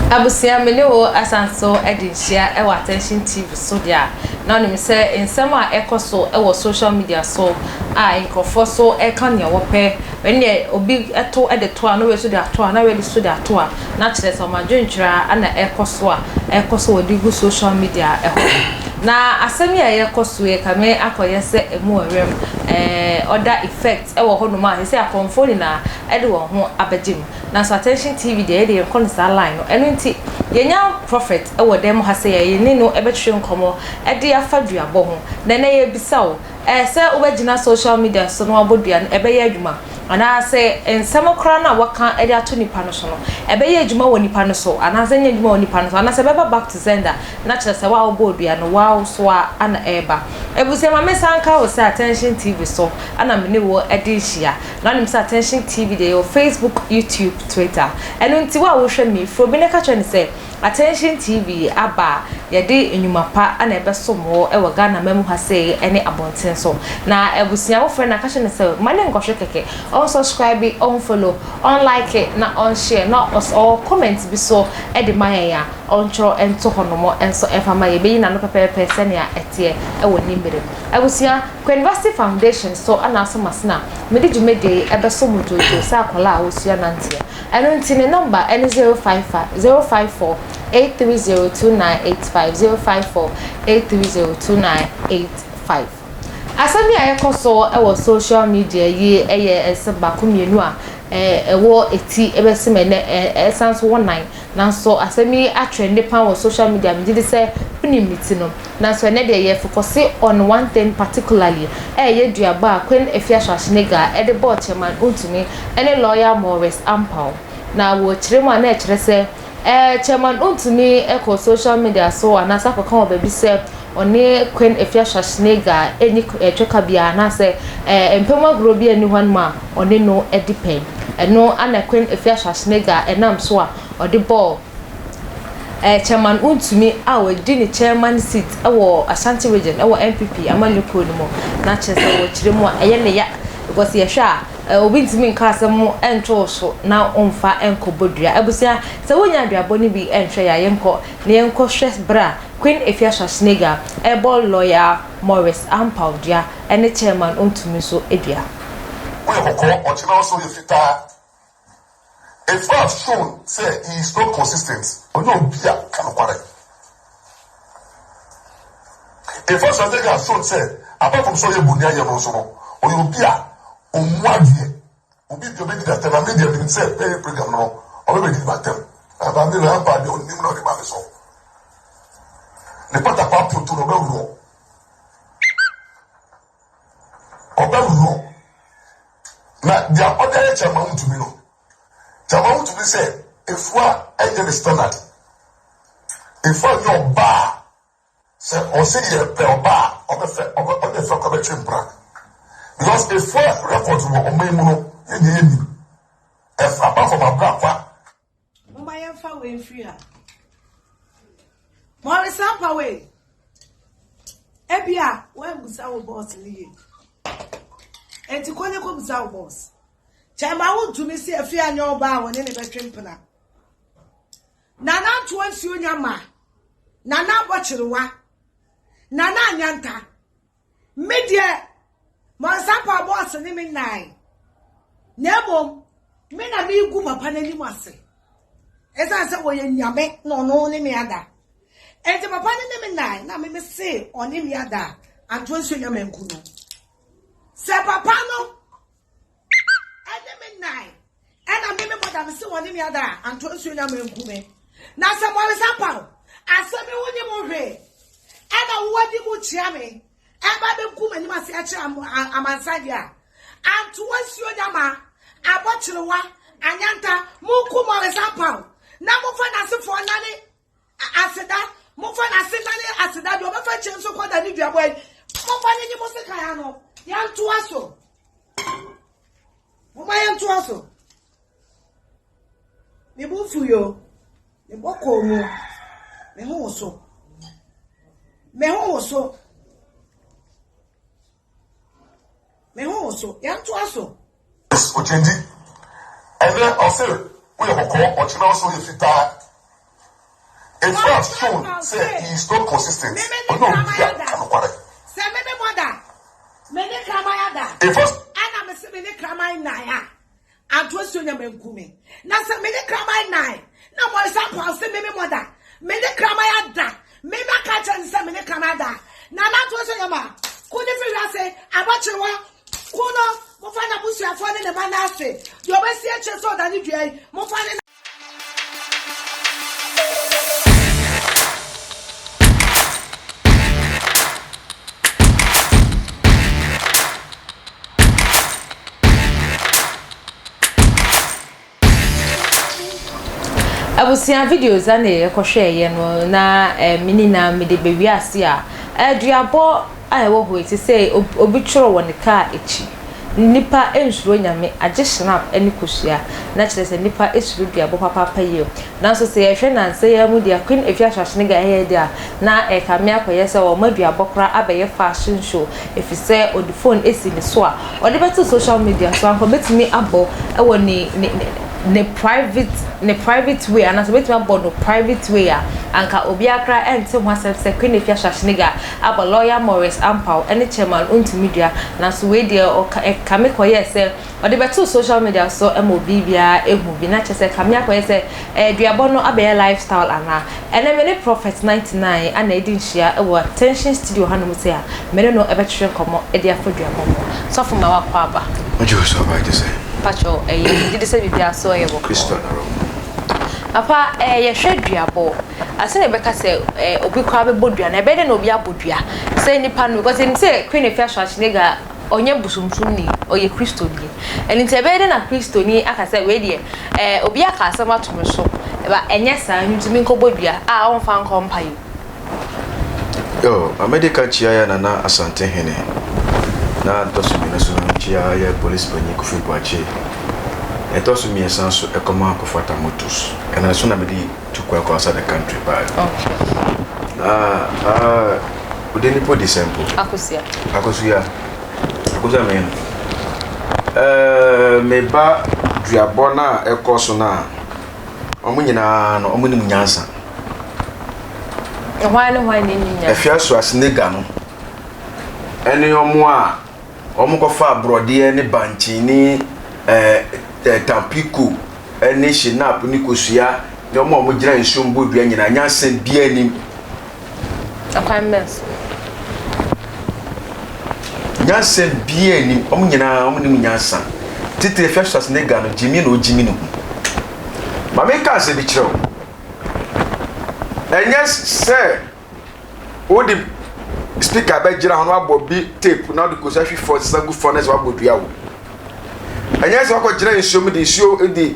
Abusia mene wo asanso edinhia e wa attention TV so dia na no me say nsema ekoso e wo social media so a nkofo so e kan ya wo pe when obi eto e de to a no we so de ato a na we so de ato a na kire so ma dwentwira ana ekoso wo digu social media e ho na asemi a yekoso e kame akoye se emu awem other effects e wo ho no ma se akonfo ni na e de wo ho abegim na so attention TV de konsa line no eno nti yenya prophet e wo dem ha se ye ni no e betwe nkomo e de afaduabo ho na na ye bisa wo se obegina social media so no abodua no e be ye adwuma ana se ensemo kra na waka e de ato nipa no so no e be ye adwuma wo nipa no so ana se nya adwuma wo nipa no so ana se beba back to sender na kire se wa obodua no wa so ana eba ebuse ma mesanka wo se attention TV so ana mene wo e de hia na nim se attention TV de yo Facebook, YouTube, Twitter eno nti wa wo hwe mi fro bi ne ka kire se attention TV aba ye de enyuma pa ana ebe somo e wo Ghana memu ha se ene abonten so na ebusia wo fre na ka kire se mane nkwohwe keke on subscribe, on follow, on like it, na on share, na us all comments bi so e de maya on chro ento honomo enso efama ye be na no pepe senia etie e wo nimbere abusia University Foundation so ana so masna me de jumede e be so mojojo sa akola a wosua nantie eno nti ne number n 054 8302985 054 8302985 asami ayekoso e wo social media yi eye eseba komienu a wo eti ebesime ne esanso 19 nanso asami atrend pa wo social media me did say punimiti no nanso ene de ye focus on one thing particularly ye duaba Queen Afia Schwar e de board Chairman Wontumi ene lawyer Mr Ampaw na wo kiremu na kire se Chairman Wontumi e ko social media so anasa ko kan obabi se oni Queen Afia Schwar eni etweka bia na se empema grobi ani hwan ma oni no depend eno ana Queen Afia Schwar enam so a odi ball Chairman Wontumi a we di ni chairman seat e wo Ashanti region e wo MPP amanyoko ni mo na chese wo kiremu eye ne ya because ye hwa obi ntimi nka asem ento so na onfa enkobodua abusia se wonya aduabo ni bi enhwe ya yenko ne yenko hwe bra Queen Afia Schwar able lawyer Mr Ampaw dia ene Chairman Wontumi so edua we hoko ochina so ye fita if God shown say he is not consistent onyo bia kan kware if God has shown say apart from so ye bunia ye no so no onyo bia omwadie obi bi obedi that na media bi say pay program no obi di batem abandi na pa de onim no de ba so ne pata pa putu no bewuro obewuro na dia other Chairman Wontumi no Chairman Wontumi say efua enye standard efua yo ba say o say ye pe oba obefe ko be chimpra because efua record wo omaimu no yeni if apart from abrakwa mama yemfa we free ha Mr Ampaw ebia we gusa wo boss liye enti konye ko gusa wo boss Chairman Wontumi si Afia nya oba woni ne betwempena nana to ansi onyama nana bochirewa nana anyanta media Mr Ampaw boss ni me nine nebom me na me gu papa na nim ase esa se wo ye nyame no ni me ada enti papa ni me nine na me say oni me ada anto ansi onyama nku no se papa no nine and I'm giving what I'm still wanting me other and to assume I'm in Kume. Now, some more is up. I saw me when you move and I want you to cheer me. And by the Kume, you must say, I'm outside here. And to assume Yama, I watch the one and Yanta, Mukuma is up. Now, move on as for nanny. I said that, move on as I said that, you're a chance to call that if you're away. Come on, you must say, Kayano, Yan to us. Mama yam to aso. Me bufu yo. Me boko mu. Me ho so. Me ho so. Me ho so. Yam to aso. O change. And then I say we hoko o china so ye fita If you have shown, say he is not consistent, or no, say maybe mother, many Kramayada. If first, and I'm a semi Kramay Naya, and to assume you're Kumi. Now, some many Kramay Nine. No more example, say maybe mother, many Kramayada, maybe I catch and some many Kramada. Now, that was a yama. Could you say, I want you one? Kuno, Mofana Busia for the Manase. Your best year, so than you, Mofana. Abusia videos ane ekohwe ye no na mini na me de bewi ase a aduabo ayewo ho eti say obi tworo woni car echi nipa ensuro nyame age snap ani kosua na kire se nipa esuro duabo papa ye na so say ehwe na say ya mu dia Queen Afia Schwar ga he dia na kame akoye se wo maduabo kra abeye fashion show if say on the phone esi ni so a ode beto social media so anko betimi abo ewo ni ne private way and as wait about no private way anka obi akra ente ho asese Queen Afia Schwar aba lawyer Mr Ampaw and Chairman Wontumi dia na so we dey kame koye se ode beto social media so emobi bia ehu bi na chese kame akoye se duabo no abe lifestyle ana ene me prophet 99 ana edin hia ewo attention studio hanom se a me no ebe twere komo e dia foduabo so for ma wakwa aba ojo so ba dey say Pacho, did say bibia so ye wo Kristo na ro. Papa, ye hweduabo. Ase ne beka say obi kwa be bodua na be de na obi abodua. Say nipa no because him say Queen Afia Schwar onye busumsum ni oye Kristo bi. Eni te be de na Kristo ni aka say we de obi aka asema to me so. Ba enye sa ntumi nkobodua a on fa nkompa yi. Yo, America chia ya na asante hene. Na tosumi na so chia ya police panyi kufi kwache. Etosumi esanso ekoma akofata motos. And so na me di to kwa outside the country by. Okay. Udeni po December. Akosia men. Me ba duabo na ekoso na omo nyina no omo nim nyansa. Why ni nyansa. Afia Schwar nega no. Ene omo a omo ko fa brode ne banchi ni tampiku ene shinap ni kosua ne omo gira nsuom bodua nyina nyansa bia nim. Appointments. Nyansa bia nim omo nyina omo nim nyansa. Titi Afia Schwar nega no jimi no. Mama ka se bi kiro. Enyes se odi speaker ba gira hono abobi tape na de kosa hwi for sagu for na se wabodua wo. Enyes wako gira nsuom de nsuo edi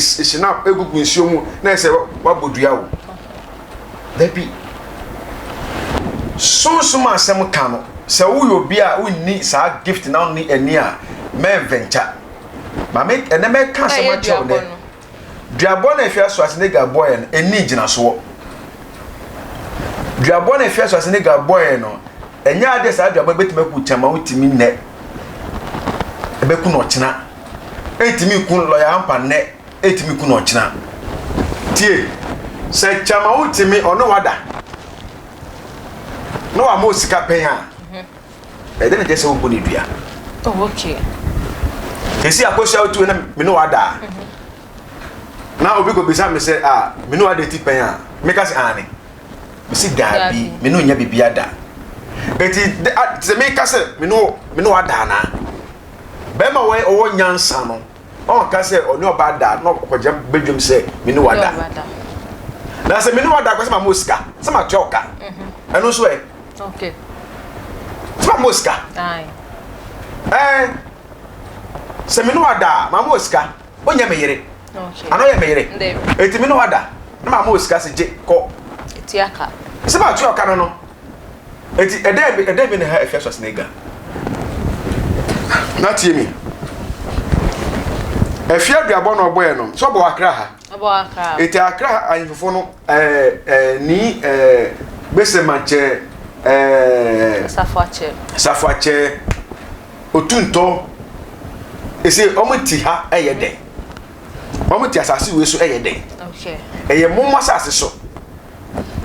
snap egugu nsuom na se wabodua wo. Dabi so ma asem ka no se wo yo bi a wonni sa gift na oni ani a me venture. Mama ene me ka se ma cho de. Duabo na Afia Schwar nega boy en eni gina so. Duabo na Afia Schwar nega boy no enya ade sa duabo betime ku chama utimi nne. Ebeku no china. Etimi ku lawyer ampa nne, etimi ku no china. Tie. Se chama utimi ono wada. No amo sika pen ha. Ede na jese wo boni dua. Oh okay. Esi akosha otu na me no wada. Na obi go bisa me say me no wada ti pen ha. Me ka se ani. Me si dabi, me no nya bibia da. Eti se me ka se me no wada na. Be ma we owo nyansa no. On ka se oni oba da no kwaje bedwum se me no wada. Na se me no wada kwa se ma muska, se ma choka. Eno so e. Okay. Se ma muska. Ai. Se me no wada, ma muska. Onya me yere. Okay. Ano ye me yere. Eti me no wada. Na ma muska se je ko. Eti aka. Se ma choka no. Eti ede bi ne ha Afia Schwar nega. Na tie mi. Afia duabo no boy no. So bo akra ha. Abo aka. Eti akra anyfofo no ni bese manche Safuache otunto ese omuti ha eyeden. Omuti asase we so eyeden. Okay. Eye momma asase so.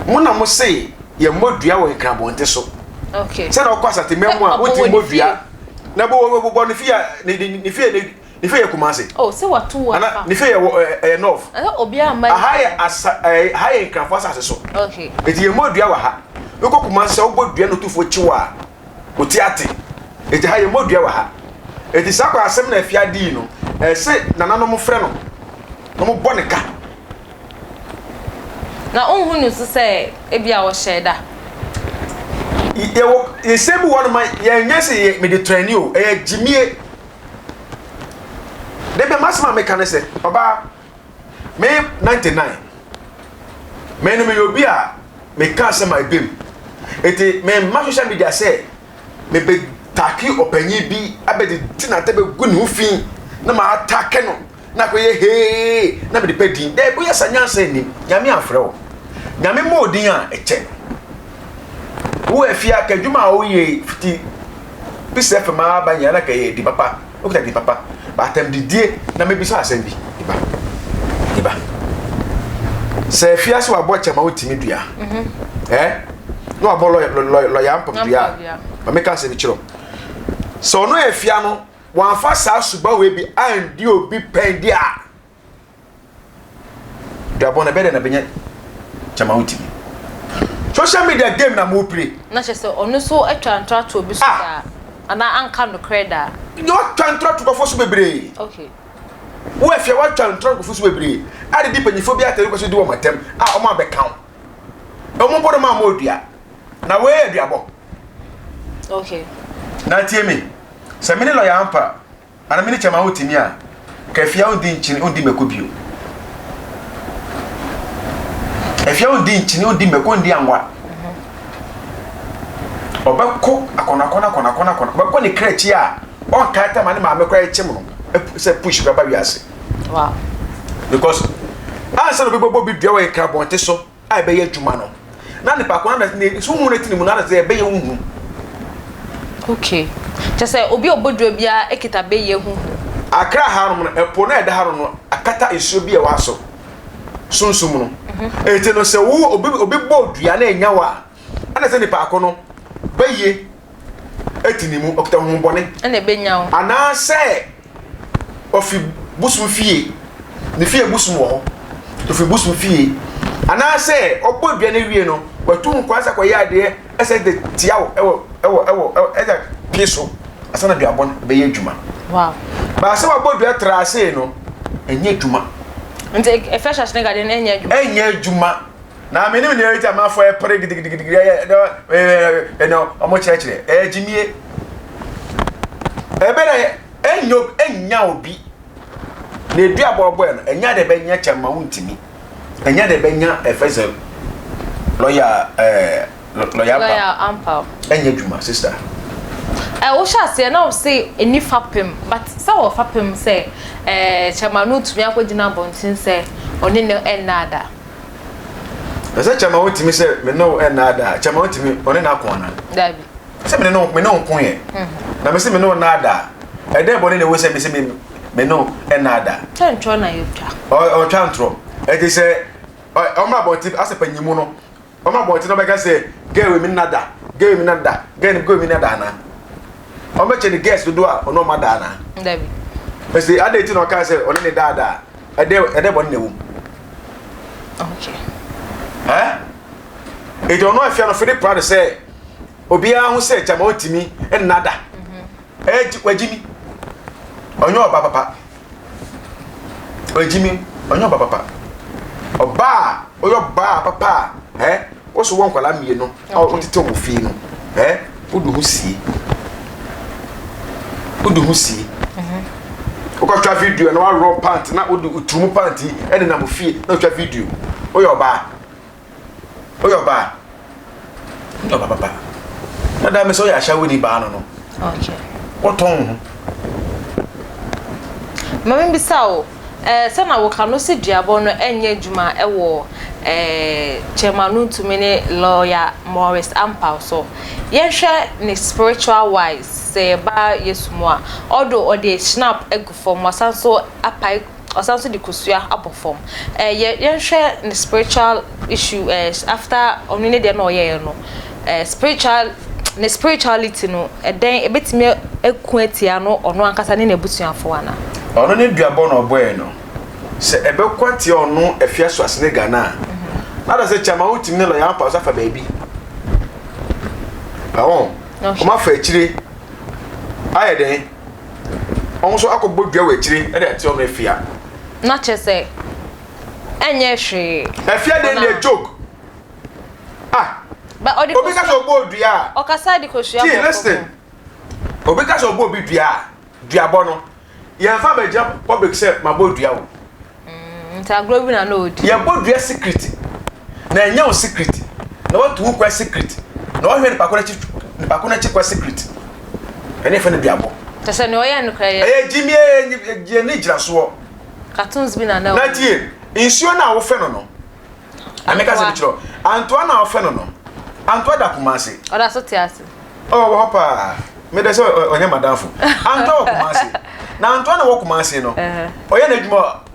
Mona mo say ye modua wo nkrabonte so. Okay. Say na okwasa te memu a wo ti modua. Na bo ne fia ne fia Kumasi. Oh, say what two ana ne fia north. Obi ama. High nkrafo asase so. Okay. Eti ye modua wa ha. Wo Kumasi wo bodua no tufo chiwa. Wo ti ate. Eti high modua wa ha. Eti sakwa asem na afia di no. Say nananom frɛ no. No mo boneka. Na onhu nu so say e bia wo sheda. Ye say bi one man ye nya say me de train o jimie. De be masma me kan say baba me 99. Me no me obi a me kan say my bim. Eti me ma social media say me be taki opanyi bi abedi tinata be gu ne ufin na ma atake no na ko ye he na me de pedin de bo yesa nyansa ni nyame afre wo nyame modin a eche wo afia kadwuma wo ye fiti bisef ma ba nya na ka ye di papa o ka di papa ba tem di die na me bi so asem bi di ba se afia so abo chama wo timi dua no abo lo ya mpam dua ba me ka se bi chiro so no afia no wan fa sa suba we bi andi obi pendi a da bona bede na benya chama utimi social media game na mo play na chese onu so atwa to obi so da ana anka no creda yo twa to go so bebre okay wo afia wa twa to go so bebre ade di panyifo bi atare ko so di wo matem o ma be kan o mo bodo ma modua na we aduabo okay na tie me se mini lo ya ampa ana mini chama utimi a ka afia undi nchini undi mekobio afia undi nchini undi mekondi anwa obako akona bako ni krechi a on kata mani ma mekwa echim no se push baba wiase wow because answer no bebo bi dua we krabonte so ai be adwuma no na ne pa kona na so hu retini mu na ze be ye hu okay just say obi obodua bia ekita be ye hu akra harum no epo na eda harum no akata esuo bi e waso sunsum no ete no se wo obi bodua na enya wa ana se ne pa kono baye etini mu okta hu bone na be nya wo ana se ofi busum fie ne fie busum wo ofi busum fie ana se obodua na wie no watu nkwasa kwa yade ese de tiawo ewo eza piso asana duabon be ye djuma wow ba se wabodua TRACEY no enye djuma nte e fresh as nega den enye djuma na me ni ne rita ma fo e pre gidigidi no omo chechire jimie e bere enya obi na duabo no enya de be nya Chairman Wontumi enya de be nya efezel lawyer Ampaw enya djuma sister wo sha se na wo say eni fapem but say wo fapem say Chairman Wontumi akogina bontin say oni ne enada say Chairman Wontumi say me no enada Chairman Wontumi oni na akona dabi say me no kon ye na me say me no nada e dey boni ne wo say me no enada tantro na yotwa o tantro e dey say o ma bontin asepanyimu no o ma bontin no be ka say girl we me nada girl me nada na o me che the guest do a ono ma da na dabi e say ade ti no ka say oni ne dada e dey boni ne wo okay e don't know if you are not proud to say obia hu say Chairman Wontumi nada wajimi onyo oba papa wajimi onyo oba papa oba oyo ba papa wo so won kwala mie no o tete wo fi no odu hu si ko twa video na wa raw pant na odu tumu pant e na mo fie na twa video oyo ba papa na da me so ya shawo ni ba no okay oton mama bisao se na wo kanu se duabo no enye djuma ewo Chairman Wontumi ne lawyer Mr Ampaw so yenhwe ne spiritual wise se ba yesumwa odo ode snap egu for mo sanso apai osanso di kosua abofom ye hwe the spiritual issue after onine de no ye no spirituality no eden ebetime eku atia no ono ankasa ne nebusuafo ana ono ne duabo no boy no se ebekwati ono Afia Schwar ne Ghana na da se Chairman Wontumi ne lo ya pa so fa baabi bawon kuma fa akire ayeden on so akobbo dua wa akire e de ati ono Afia na chese enye hwe Afia de ne joke but obi ka so gbo dua okasa di kosua abofom listen obi ka so gbo bi dua bono ye fa be jam public say mabo dua wo nta globi na no odi ye bodua secret na enya o secret na what who kwa secret na o hwe ni pakona chi kwa secret ene fa ne duabo tese ne oya no kra jimie je ni gira so cartoons bi na na na tie insuo na wo fe no ameka se bichiro Antoine na wo fe no Antoine da Kumasi oda so tiase wo hopa me de se onye madamfo Antoine Kumasi na Antoine wo Kumasi no oya na adwuma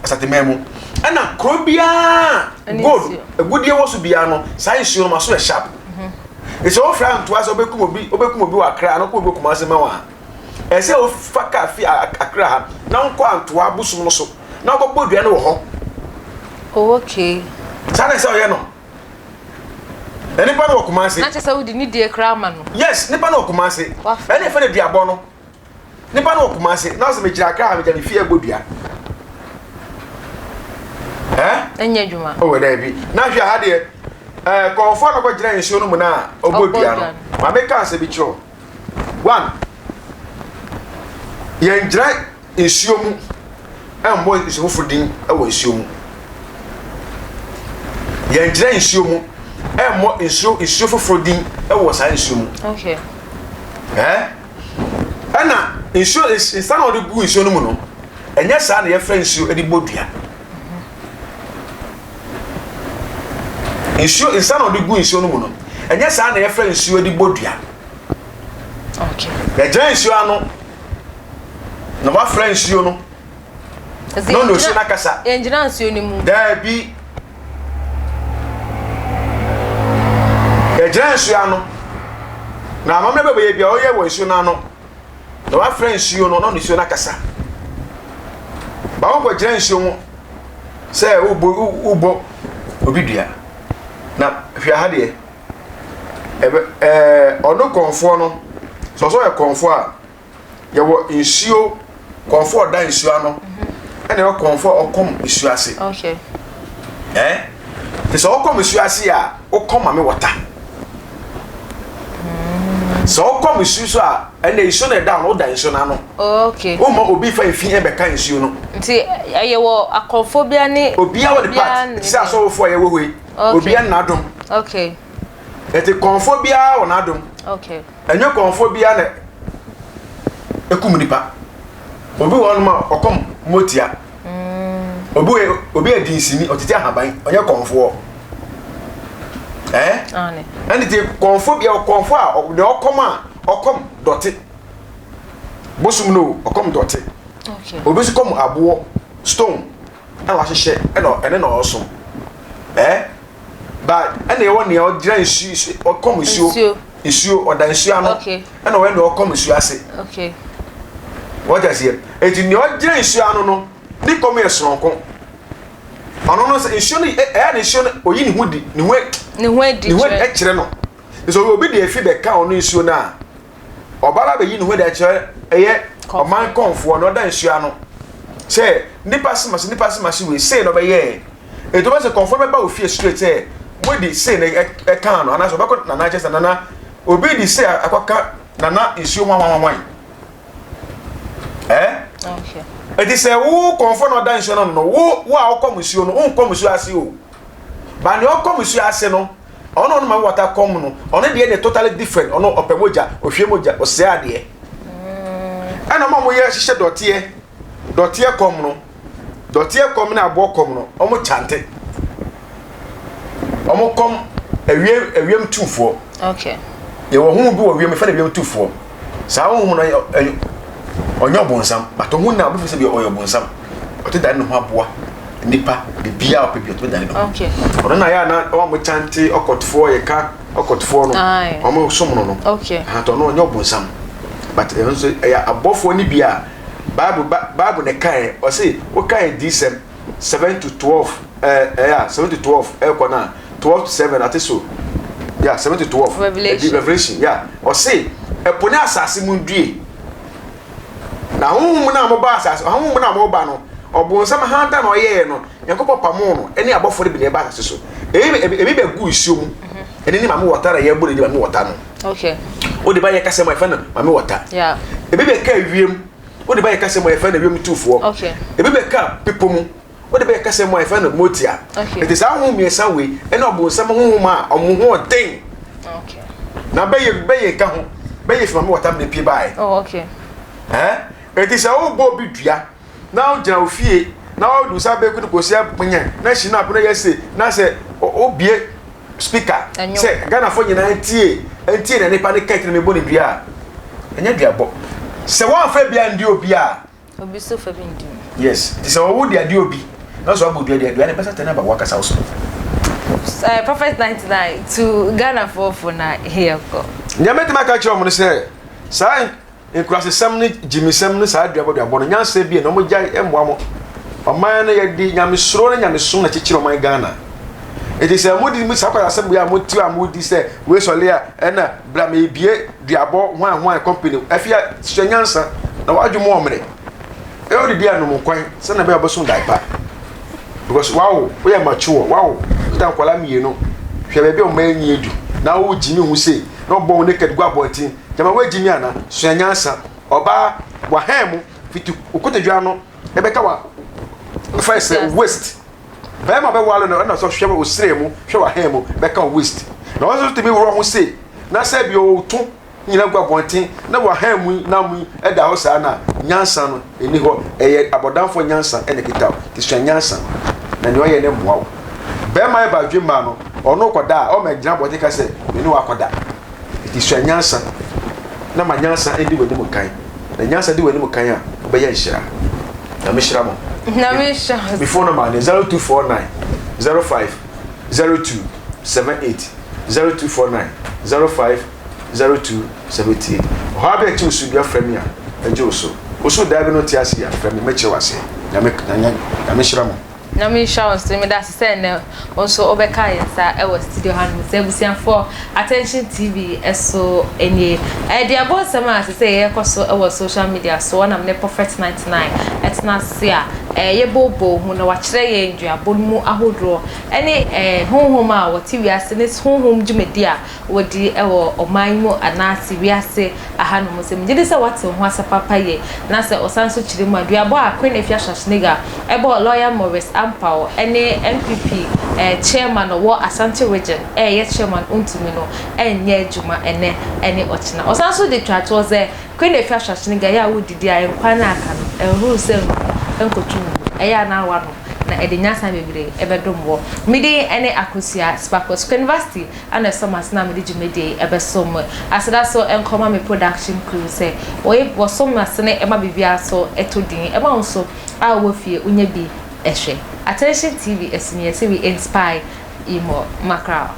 asatememu ana krobia gold egudie wo so bia no science no maso sharp ese o fra Antoine so obekum obi wa Accra no ko obi Kumasi ma wa ese o faka fi Accra ha na nko Antoine busum no so na ogbogbo dua no wo ho okay sana se oye no enipa no Kumasi na chese udi ni die kra ma no yes nipa no Kumasi ene fa ne duabo no nipa no Kumasi na so me gira Accra me jani fi egbodua enye djuma o we da bi na hwe ha de konfo na ko gira nsuo no mu na obodua no ma me ka se bi cho one ye ngira nsuo mu embo nsuo fudin e wo nsuo mu ye ngira nsuo mu embo nsuo fufudin e wo sa nsuo mu okay ana nsuo insan o de gu nsuo no mu no enye sa na ye fra nsuo e di bodua insuo insan o de gu insuo no mu no enye sa na ye fra insuo di bodua okay ya gira insuo ano na wa fra insuo no no so na kasa engira insuo ni mu da bi ya gira insuo ano na amamre bebe bia o ye wo insuo na ano na wa fra insuo no insuo na kasa ba wo gira insuo mu se ubo obidua na hwia ha de ono konfo no so ye konfo a ye wo nsuo konfo da nsuo ano ene wo konfo okom nsuo ase okay so okom nsuo ase a okom ame water so okom nsuo so a ene nsuo na da no da nsuo na no okay o ma obi fa fi e be kan nsuo no nti ye wo akonfo bia ni obi a wo de part sa so wo fo ye wo hoi obi an nadom okay eti konfo bia wo nadom okay enyo konfo bia na ekum nipa obi won ma okom motia obi edinsini otiti ahaban onye konfo ane andi ti konfo bia konfo a de okom dote bosum no okom dote okay obi su kom abo stone ala hye ene na osom but ene wo ne o gira nsuo okom nsuo odan nsuo ano ene wo ne okom nsuo ase okay what does here eti ne o gira nsuo ano no ni kom esronko ono no nsuo ni ne nsuo oyi ni hudi ni hwe e kire no so obi de efi be ka ono nsuo na obara be yi ni hwe de kire eye oman konfo no da nsuo ano se nipa simasi we say no be ye e to be se konfo be ba ofie straight e modi say na e kan no ana so be ko na chesa na obi di say akwaka na nsuo wan okay e di say wo konfo no da nsuo no wo a okom nsuo no nkom nsuo ase o ba ne okom nsuo ase no ono no ma water kom no ono de ne totally different ono opemoja ohwie moja ose ade ana mo ye hihye dotie kom na abo kom no omo chante omo kom ewiem tufo okay ye wo hu bi wo wiem fa na wiem tufo sa wo hu na onyo bonsam but hu na obi se bi oyo bonsam ote dan no ho aboa nipa de bia opebi ote dan no okay ono na ya na o mo chante okotfo ye ka okotfo no o mo som no okay ha to no onyo bonsam but enso ya abofo ni bia bible ne kai o say o kai December 7 to 12 7 to 12 ekona 12 to 7 ateso yeah 7 to 12 revelation yeah o say epone asase mundue na honhom na mo ba asase honhom na mo ba no obonsam handa no ye no yakopo pamo no ene abofo de be ba asase so ebi be gu isuo mu ene ni mame water ye bo de mame water no okay o de ba ye kase mo e fa na mame water yeah ebi be ka wiem o de ba ye kase mo e fa na wiem tufo okay ebi be ka pipo mu o de ba ye kase mo e fa na motia okay it is how honhom ye san we ene obonsam honhom a omo ho den okay na be ye ka ho be ye fi mame water me pie bai oh okay it is how bo bi dua now jina ofie na o du sa be ku ko sia punya na shi na apuna yese na se obie speaker say Ghana for nyina antie na nipa ne kite na me boni dua enya dua bo se wan fa bia ndi obi a obi so fa bi ndi yes it is how wo dia di obi na so abu dua ne pesa tena ba wakasa so Prophet 99 to Ghana for na here go nyame tema ka kire mo se sai enkurase sam ne jimisam ne sa dua bo no nyansa bi na mo gya emboa mo oman na yedi nyame suro na nyame som na kikire oman Ghana it is a modi mi sakwara asem ya moti amodi se we sole a na bra me bie duabo hwan company afia nyansa na wadwumo omre e odi dia no mkwan se na be obosun daipa because wow we are mature wow dan kwala mienu hwe be be o manyi edu na wo jimi hu se no bon naked gwa bontin jama we jimi ana so nyansa oba wa hemu fitu okotedwa no e be ka wa first waste bema be walo na so hwe o sremu hwe wa hemu be ka waste na wo so to be wo hu se na se bi o to nyina gwa bontin na wa hemu na mu e da ho sa na nyansa no eni ho eye abodanfo nyansa ene kita ti so nyansa na ni o ye ne mwa bema e ba dwemba no ono koda o ma gina bodi ka se eni wa koda ti so nyansa na ma nyansa edi wani mu kan na nyansa di wani mu kan a be ya nhira na me hira mo na me hira before no man 0249 05 02 78 0249 05 02 78 ho be chi usu bia frame a eje usu da bi no ti ase ya frame me che wase na me hira mo na me hira so me da se ne onso obeka yensa e was studio han se busian for attention TV eso enie dia boss ma se ye koso e was social media so na me Prophet 99 etna se a ye bobo hu na wa kire ye nduabon mu ahodro ene honhom a woti wiase ne honhom djumedi a wodi e wo oman mu anase wiase ahanu mo se mjidi se wate ho asapapa ye na se osanso kire mu aduabo a Queen Afia Schwar e bo lawyer Mr Ampaw ene MPP chairman wo Asante region ye Chairman Wontumi no enye adwuma ene ochina osanso de twato ze Queen Afia Schwar ya wodidi a enkwa na aka no ehuru se enkotu eya na wa no na edinyasa bebre ebedomwo midi ene akosia Sparkles University ana somas na midi jumedi ebesom asada so enkoma me production crew say wo somas ne ema bibia so etodin ema onso a wo fie unya bi ehwe attention TV esinye se we inspire imo macra